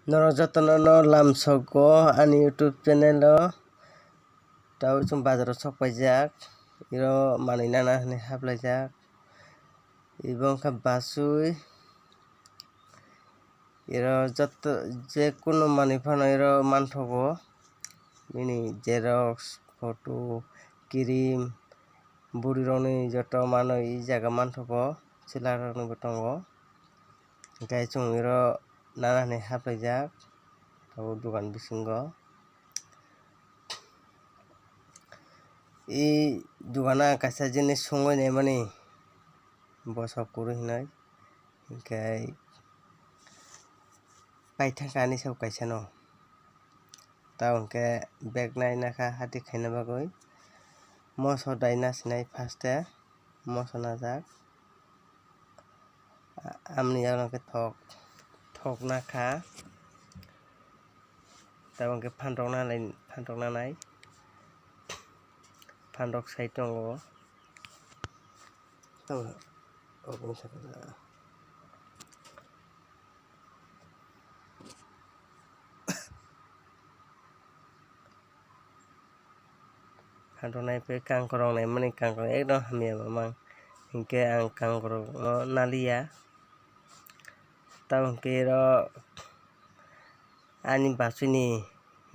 Noro jotono lamsogo ani YouTube channel tau chung bazar sokpaijak iro manui nana hinui haplaijak ibo wngkha basui iro joto je kuno manui phano iro manthogo bini xerox photo kirim buri rokni joto manui e jaga manthogo chwla rokni bo tongo hingke chung iro nana hinui haplaijak abo dogan bisingo e dogana kaisa jinis songoi naimani bosak kurui hinui hingke paithakka ani sago kaisa no tabo hingke beg nai naka hati khaina bagui moso dai nasinai first e moso najak amni jagao hingke thok naka tabo hingke phanrok nanai phanrok sai tongo phanrok naipai kangkorong naimani kangkorong ekdom hamya mamang hingke ang kangkorong no naliya tabo hingke iro ani basui ni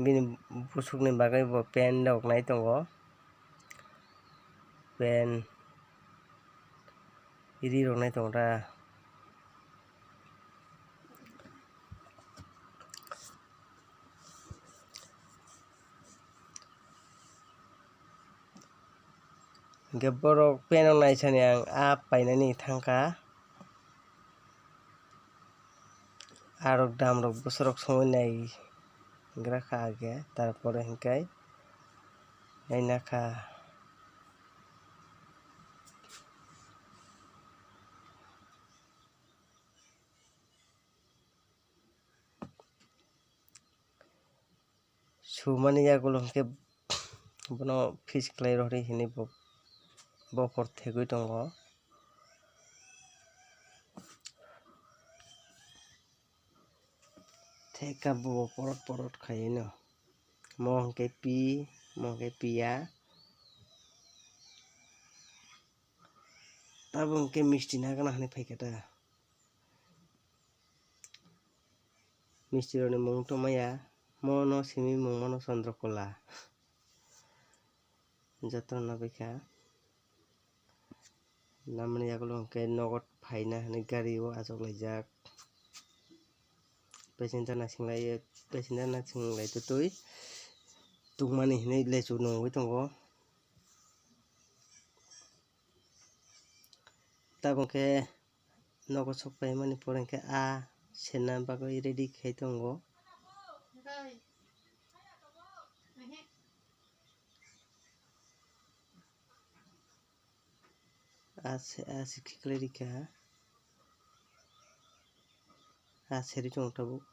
bini busukni bagui bo pen rok nai tongo pen ree rok nai tongo da hingke borok pen rok naisani ang painani thangka rok dam rok bwsarok songoi naigraka age tarpore hingke nainaka sumani yagulo hingke bono fish khlai rohori hinui bokor thegui tongo theka bo porot khaiui no mo hingke mo hingke piya tabo hingke misti nagana hinui phaikha da misti rokni mung tongmaya mono simi mung mano Chandrakula joto no nabaikhha namani yagulo hingke nogot phaina hinui gari o achoklaijak passenger nasinglai tungmani hinui lechuk nongoi tongo tabo hingke nogo sokpaimani pore hingke serna bagui ready khai tongo sikhi khai rikha serui tongo tabuk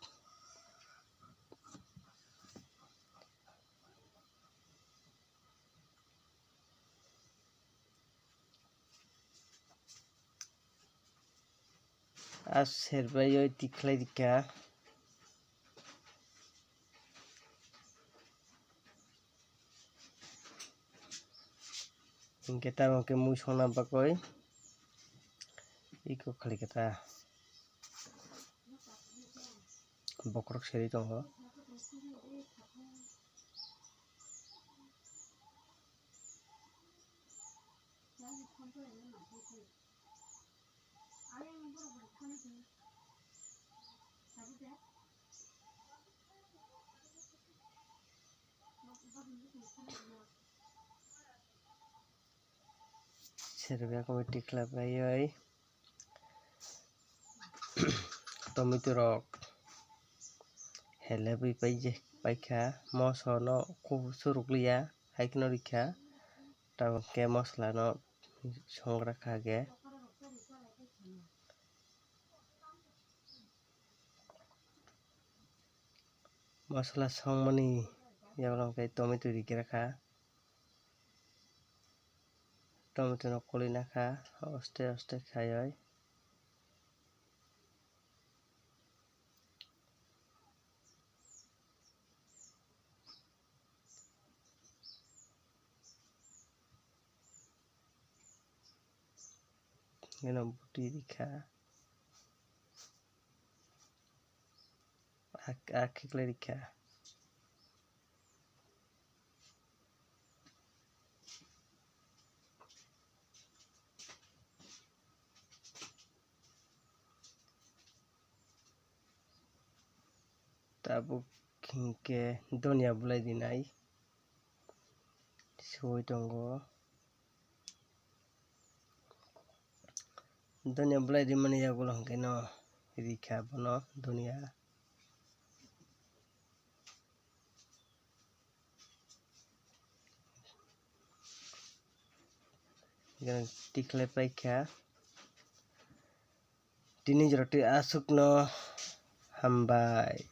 serbai tiklai rikha hingke tabo hingke mui songna bagui iko khaikha ta bokrok serui tongo serbai koi tiklaibai tomato rok helebui paikha moso no surukliya haike no rikha tabo hingke mosla no songraka age mosla songmani yagulo hingke tomato rikraka tomato no koli naka oste khaioi buti rikha akikle rikha tabuk hingke donia bulai dinai sui tongo donia bulai di mani yagulo hingke no rikha bono donia tikle paikha tini joroti asuk no hambai.